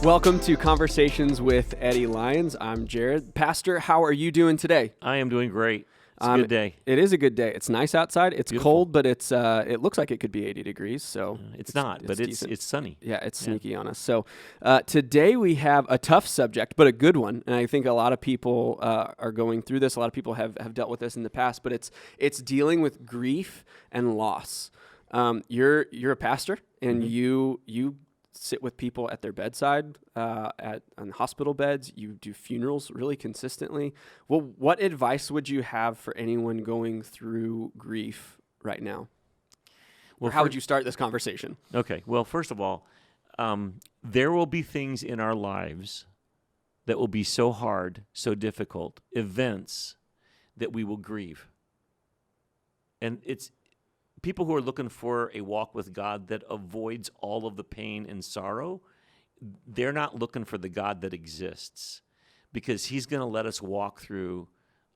Welcome to Conversations with Eddie Lyons. I'm Jared. Pastor, how are you doing today? I am doing great. It's a good day. It is a good day. It's nice outside. It's Beautiful. cold, but it looks like it could be 80 degrees. So It's not, but decent. it's sunny. Yeah, it's sneaky on us. So today we have a tough subject, but a good one. And I think a lot of people are going through this. A lot of people have dealt with this in the past, but it's dealing with grief and loss. You're a pastor, and you sit with people at their bedside, on hospital beds. You do funerals really consistently. Well, what advice would you have for anyone going through grief right now? Well, how would you start this conversation? Okay. Well, first of all, there will be things in our lives that will be so hard, so difficult, events that we will grieve. And it's people who are looking for a walk with God that avoids all of the pain and sorrow. They're not looking for the God that exists, because he's going to let us walk through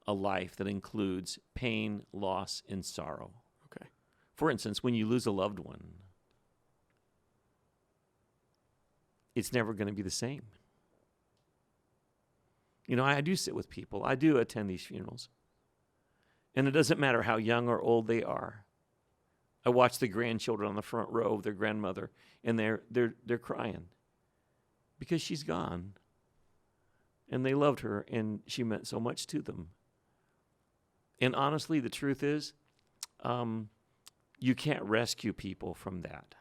a life that includes pain, loss, and sorrow. Okay. For instance, when you lose a loved one, it's never going to be the same. You know, I do sit with people. I do attend these funerals. And it doesn't matter how young or old they are. I watch the grandchildren on the front row of their grandmother, and they're crying because she's gone. And they loved her, and she meant so much to them. And honestly, the truth is, you can't rescue people from that.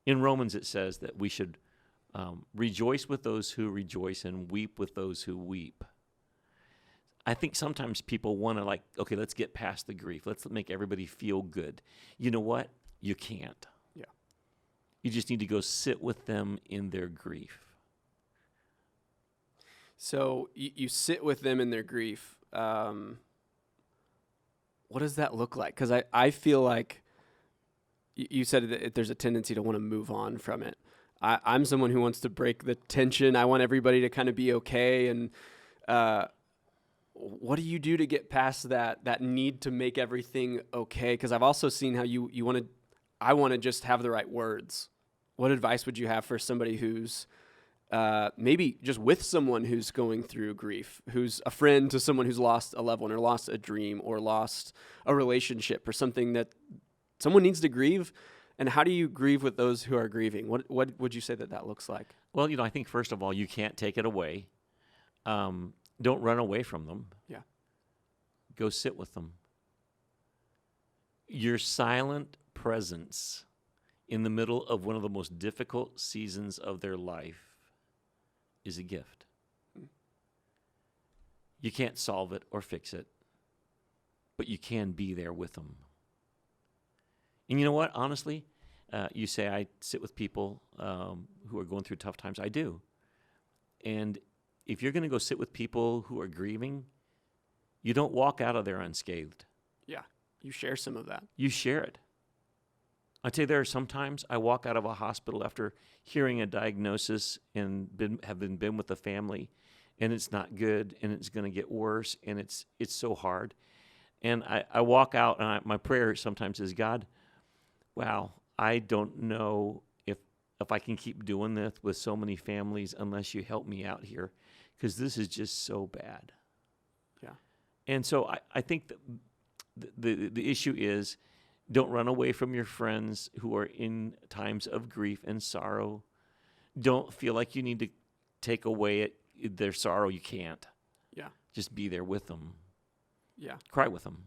In Romans, it says that we should rejoice with those who rejoice and weep with those who weep. I think sometimes people want to okay, let's get past the grief. Let's make everybody feel good. You know what? You can't. Yeah. You just need to go sit with them in their grief. So you sit with them in their grief. What does that look like? Because I feel like you said that there's a tendency to want to move on from it. I'm someone who wants to break the tension. I want everybody to kind of be okay. And what do you do to get past that need to make everything okay? Because I've also seen how I want to just have the right words. What advice would you have for somebody who's maybe just with someone who's going through grief, who's a friend to someone who's lost a loved one or lost a dream or lost a relationship or something that someone needs to grieve? And how do you grieve with those who are grieving? What would you say that looks like? Well, I think first of all, you can't take it away. Don't run away from them. Yeah. Go sit with them. Your silent presence in the middle of one of the most difficult seasons of their life is a gift. You can't solve it or fix it, but you can be there with them. And you know what? Honestly, you say I sit with people who are going through tough times. I do. And if you're going to go sit with people who are grieving, you don't walk out of there unscathed. Yeah, you share some of that. You share it. I tell you, there are sometimes I walk out of a hospital after hearing a diagnosis and have been with the family, and it's not good, and it's going to get worse, and it's so hard. And I walk out, and my prayer sometimes is, God, wow, I don't know if I can keep doing this with so many families unless you help me out here, because this is just so bad. Yeah. And so I think that the issue is, don't run away from your friends who are in times of grief and sorrow. Don't feel like you need to take away their sorrow. You can't. Yeah. Just be there with them. Yeah. Cry with them.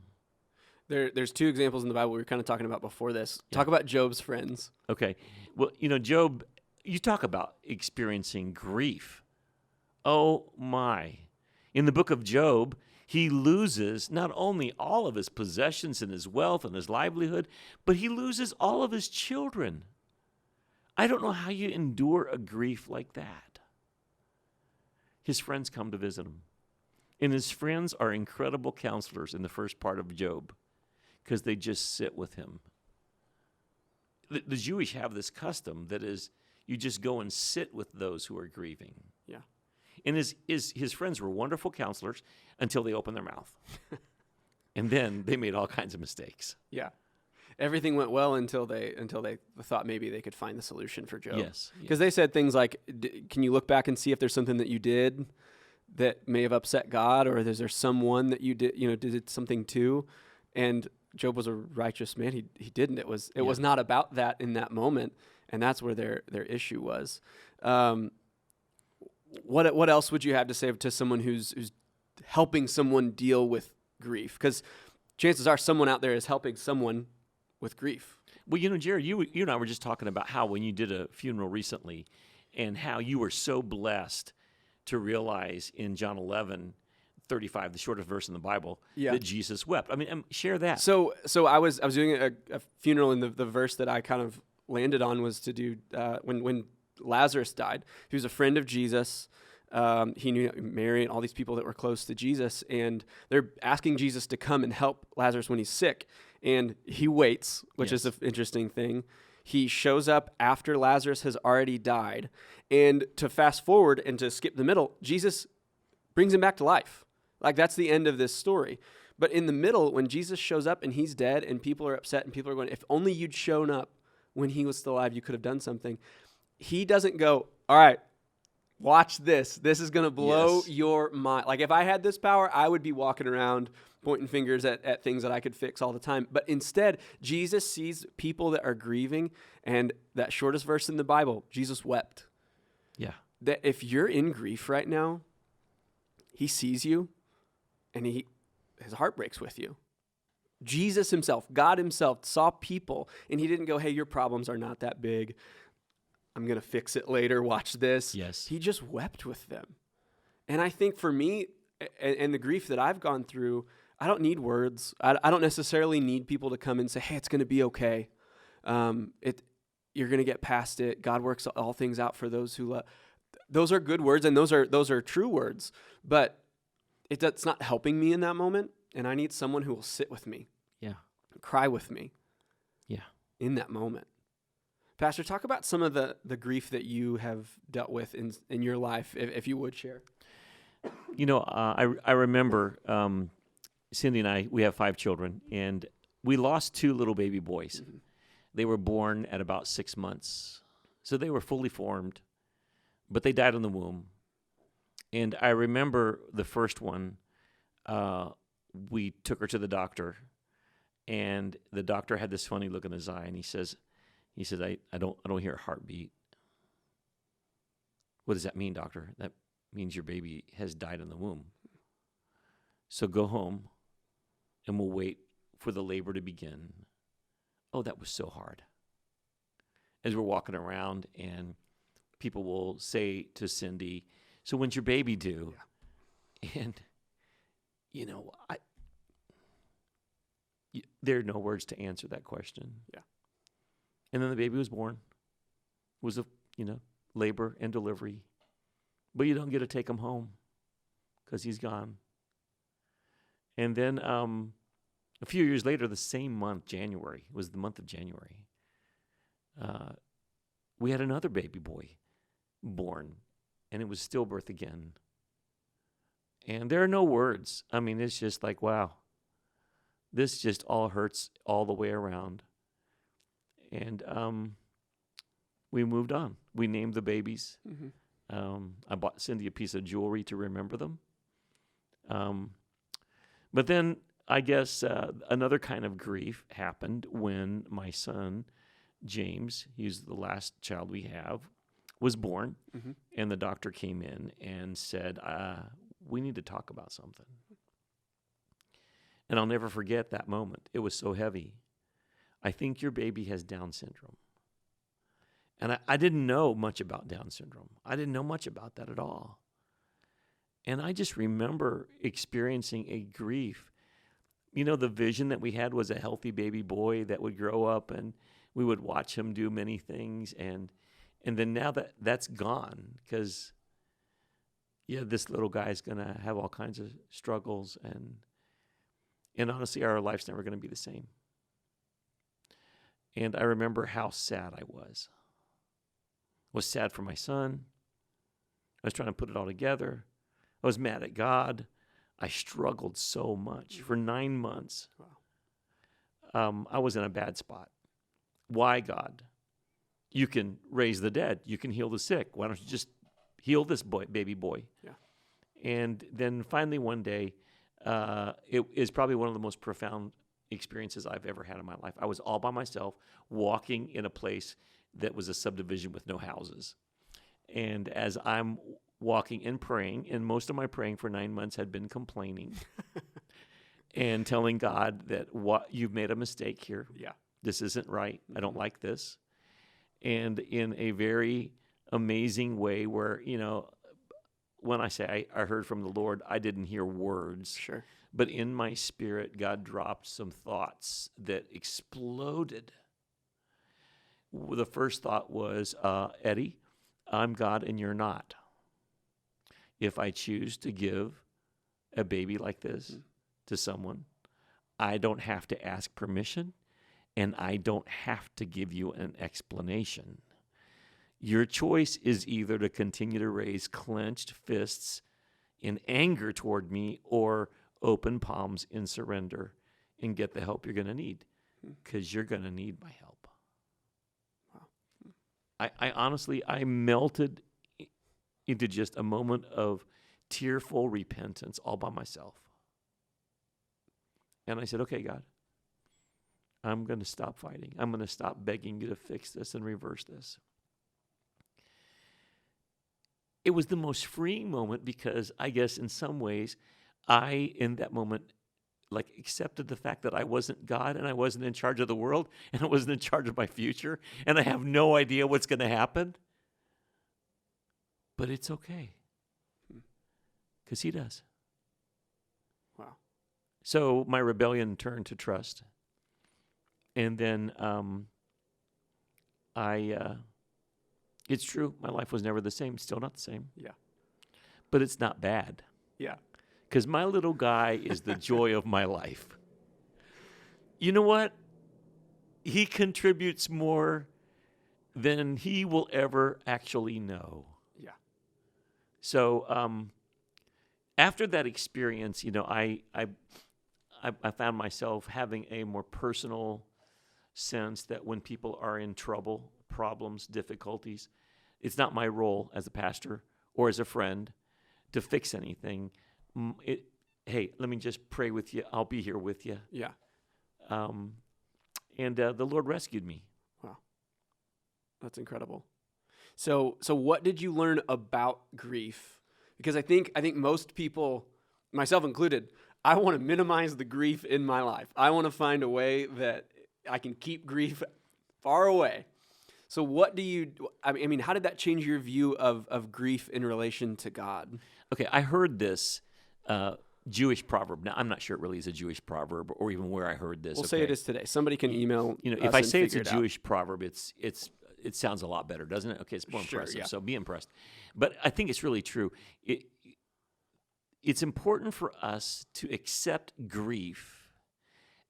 There's two examples in the Bible we were kind of talking about before this. Yeah. Talk about Job's friends. Okay. Well, Job, you talk about experiencing grief. Oh, my. In the book of Job, he loses not only all of his possessions and his wealth and his livelihood, but he loses all of his children. I don't know how you endure a grief like that. His friends come to visit him. And his friends are incredible counselors in the first part of Job, because they just sit with him. The Jewish have this custom that is, you just go and sit with those who are grieving. Yeah. And his friends were wonderful counselors until they opened their mouth. And then they made all kinds of mistakes. Yeah. everything went well until they thought maybe they could find the solution for Job. Yes. Because they said things like, can you look back and see if there's something that you did that may have upset God, or is there someone that you did something to? And Job was a righteous man. He didn't. It was not about that in that moment, and that's where their issue was. What else would you have to say to someone who's helping someone deal with grief? Because chances are someone out there is helping someone with grief. Well, Jared, you and I were just talking about how when you did a funeral recently and how you were so blessed to realize in John 11:35, the shortest verse in the Bible, that Jesus wept. I mean, share that. So I was doing a funeral, and the verse that I kind of landed on was to do when Lazarus died. He was a friend of Jesus. He knew Mary and all these people that were close to Jesus, and they're asking Jesus to come and help Lazarus when he's sick. And he waits, which is an interesting thing. He shows up after Lazarus has already died. And to fast forward and to skip the middle, Jesus brings him back to life. Like, that's the end of this story. But in the middle, when Jesus shows up and he's dead and people are upset and people are going, if only you'd shown up when he was still alive, you could have done something. He doesn't go, all right, watch this. This is going to blow your mind. Like, if I had this power, I would be walking around pointing fingers at things that I could fix all the time. But instead, Jesus sees people that are grieving, and that shortest verse in the Bible, Jesus wept. Yeah. That if you're in grief right now, he sees you, and his heart breaks with you. Jesus himself, God himself, saw people, and he didn't go, hey, your problems are not that big. I'm going to fix it later. Watch this. Yes. He just wept with them. And I think for me, and the grief that I've gone through, I don't need words. I don't necessarily need people to come and say, hey, it's going to be okay. You're going to get past it. God works all things out for those who love. Those are good words, and those are true words. But it's not helping me in that moment, and I need someone who will sit with me. Yeah. Cry with me. Yeah. In that moment. Pastor, talk about some of the grief that you have dealt with in your life, if you would share. I remember Cindy and I, we have 5 children, and we lost 2 little baby boys. Mm-hmm. They were born at about 6 months. So they were fully formed, but they died in the womb. And I remember the first one, we took her to the doctor, and the doctor had this funny look in his eye, and he says, I don't hear a heartbeat. What does that mean, doctor? That means your baby has died in the womb. So go home, and we'll wait for the labor to begin. Oh, that was so hard. As we're walking around, and people will say to Cindy, so when's your baby due? Yeah. And, there are no words to answer that question. Yeah. And then the baby was born. It was labor and delivery. But you don't get to take him home because he's gone. And then a few years later, the same month, January, was the month of January, we had another baby boy born, and it was stillbirth again. And there are no words. I mean, it's just like, wow, this just all hurts all the way around. And we moved on. We named the babies. Mm-hmm. I bought Cindy a piece of jewelry to remember them. But then I guess another kind of grief happened when my son, James, he's the last child we have, was born. Mm-hmm. And the doctor came in and said, we need to talk about something. And I'll never forget that moment. It was so heavy. I think your baby has Down syndrome. And I didn't know much about Down syndrome. I didn't know much about that at all. And I just remember experiencing a grief. The vision that we had was a healthy baby boy that would grow up, and we would watch him do many things. And then now that's gone, because, this little guy's going to have all kinds of struggles. And honestly, our life's never going to be the same. And I remember how sad I was. I was sad for my son. I was trying to put it all together. I was mad at God. I struggled so much for 9 months. I was in a bad spot. Why, God? You can raise the dead. You can heal the sick. Why don't you just heal this baby boy? Yeah. And then finally one day, it is probably one of the most profound experiences I've ever had in my life. I was all by myself walking in a place that was a subdivision with no houses. And as I'm walking and praying, and most of my praying for 9 months had been complaining and telling God that you've made a mistake here. Yeah. This isn't right. I don't like this. And in a very amazing way where, when I say I heard from the Lord, I didn't hear words. Sure. But in my spirit, God dropped some thoughts that exploded. The first thought was, Eddie, I'm God and you're not. If I choose to give a baby like this to someone, I don't have to ask permission, and I don't have to give you an explanation. Your choice is either to continue to raise clenched fists in anger toward me or open palms in surrender and get the help you're going to need, because you're going to need my help. Wow. I honestly, I melted into just a moment of tearful repentance all by myself. And I said, okay, God, I'm going to stop fighting. I'm going to stop begging you to fix this and reverse this. It was the most freeing moment because I guess in some ways, I, in that moment, accepted the fact that I wasn't God and I wasn't in charge of the world and I wasn't in charge of my future and I have no idea what's going to happen. But it's okay. Because he does. Wow. So my rebellion turned to trust. And then it's true, my life was never the same, still not the same. Yeah. But it's not bad. Yeah. Because my little guy is the joy of my life. You know what? He contributes more than he will ever actually know. Yeah. So after that experience, I found myself having a more personal sense that when people are in trouble, problems, difficulties, it's not my role as a pastor or as a friend to fix anything. Hey, let me just pray with you. I'll be here with you. Yeah. And the Lord rescued me. Wow. That's incredible. So what did you learn about grief? Because I think most people, myself included, I want to minimize the grief in my life. I want to find a way that I can keep grief far away. So how did that change your view of grief in relation to God? Okay, I heard this Jewish proverb. Now, I'm not sure it really is a Jewish proverb or even where I heard this. We'll say it is today. Somebody can email if I say it's a out. Jewish proverb, it sounds a lot better, doesn't it? Okay, it's more impressive, yeah. so be impressed. But I think it's really true. It's important for us to accept grief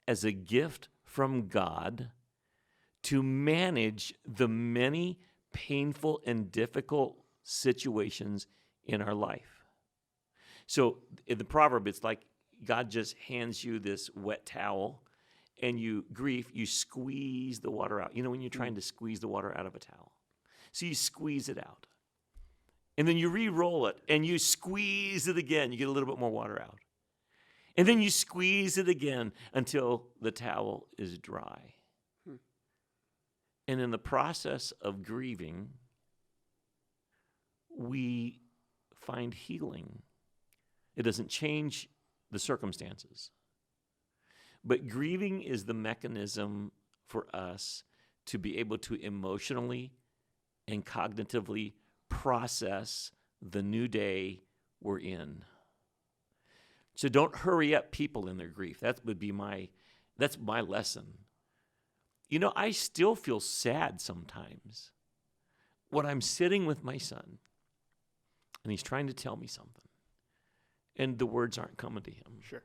as a gift from God to manage the many painful and difficult situations in our life. So in the proverb, it's like God just hands you this wet towel and you squeeze the water out. You know when you're trying to squeeze the water out of a towel? So you squeeze it out. And then you re-roll it and you squeeze it again. You get a little bit more water out. And then you squeeze it again until the towel is dry. And in the process of grieving, we find healing. It doesn't change the circumstances. But grieving is the mechanism for us to be able to emotionally and cognitively process the new day we're in. So don't hurry up people in their grief. That's my lesson. I still feel sad sometimes when I'm sitting with my son and he's trying to tell me something and the words aren't coming to him. Sure.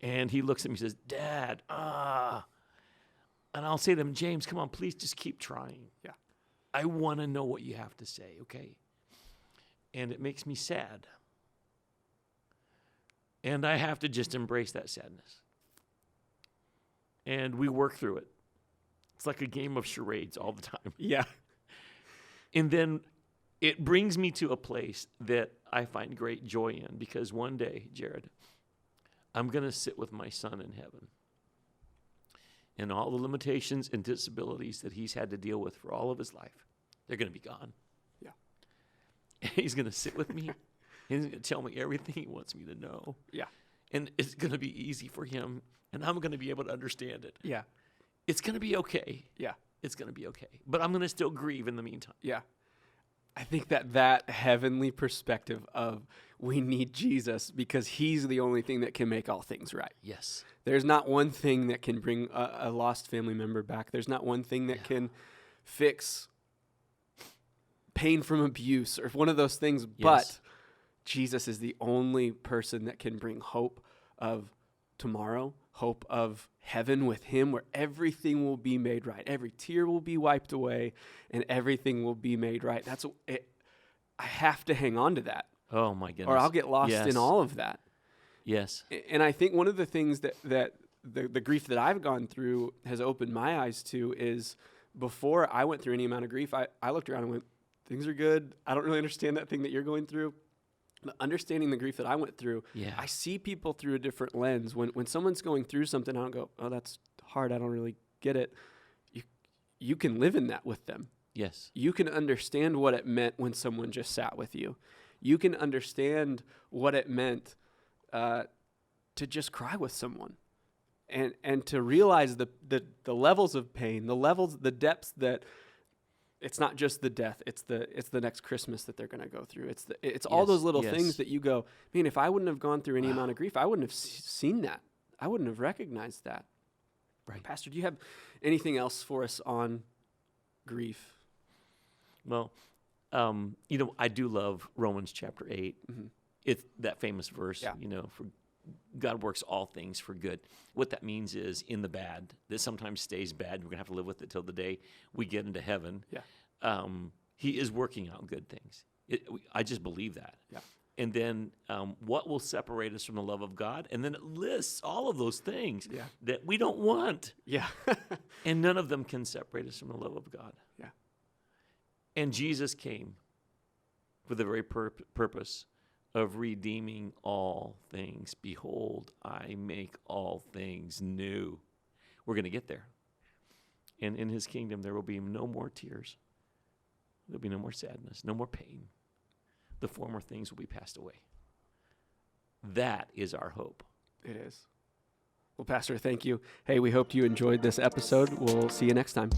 And he looks at me and says, Dad, And I'll say to him, James, come on, please just keep trying. Yeah. I want to know what you have to say, okay? And it makes me sad. And I have to just embrace that sadness. and we work through it. It's like a game of charades all the time. Yeah. And then it brings me to a place that I find great joy in, because one day, Jared, I'm going to sit with my son in heaven. And all the limitations and disabilities that he's had to deal with for all of his life, they're going to be gone. Yeah. And he's going to sit with me. He's going to tell me everything he wants me to know. Yeah. And it's going to be easy for him, and I'm going to be able to understand it. Yeah. It's going to be okay. Yeah. It's going to be okay. But I'm going to still grieve in the meantime. Yeah. I think that heavenly perspective of we need Jesus because he's the only thing that can make all things right. Yes. There's not one thing that can bring a lost family member back. There's not one thing that can fix pain from abuse or one of those things. Yes. But Jesus is the only person that can bring hope of tomorrow, hope of heaven with him, where everything will be made right. Every tear will be wiped away and everything will be made right. That's it. I have to hang on to that. Oh my goodness. Or I'll get lost in all of that. Yes. And I think one of the things that the grief that I've gone through has opened my eyes to is before I went through any amount of grief, I looked around and went, things are good. I don't really understand that thing that you're going through. But understanding the grief that I went through, I see people through a different lens. When someone's going through something, I don't go, oh, that's hard. I don't really get it. You can live in that with them. Yes. You can understand what it meant when someone just sat with you. You can understand what it meant to just cry with someone, and to realize the levels of pain, the depths that it's not just the death. It's the next Christmas that they're going to go through. It's all those little things that you go, man, if I wouldn't have gone through any amount of grief, I wouldn't have seen that. I wouldn't have recognized that. Right. Pastor, do you have anything else for us on grief? Well, I do love Romans chapter 8. Mm-hmm. It's that famous verse, for God works all things for good. What that means is in the bad, that sometimes stays bad, we're going to have to live with it till the day we get into heaven. Yeah. He is working out good things. I just believe that. Yeah. And then what will separate us from the love of God? And then it lists all of those things that we don't want. Yeah. And none of them can separate us from the love of God. Yeah. And Jesus came for the very purpose of redeeming all things. Behold, I make all things new. We're going to get there. And in his kingdom, there will be no more tears. There'll be no more sadness, no more pain. The former things will be passed away. That is our hope. It is. Well, Pastor, thank you. Hey, we hope you enjoyed this episode. We'll see you next time.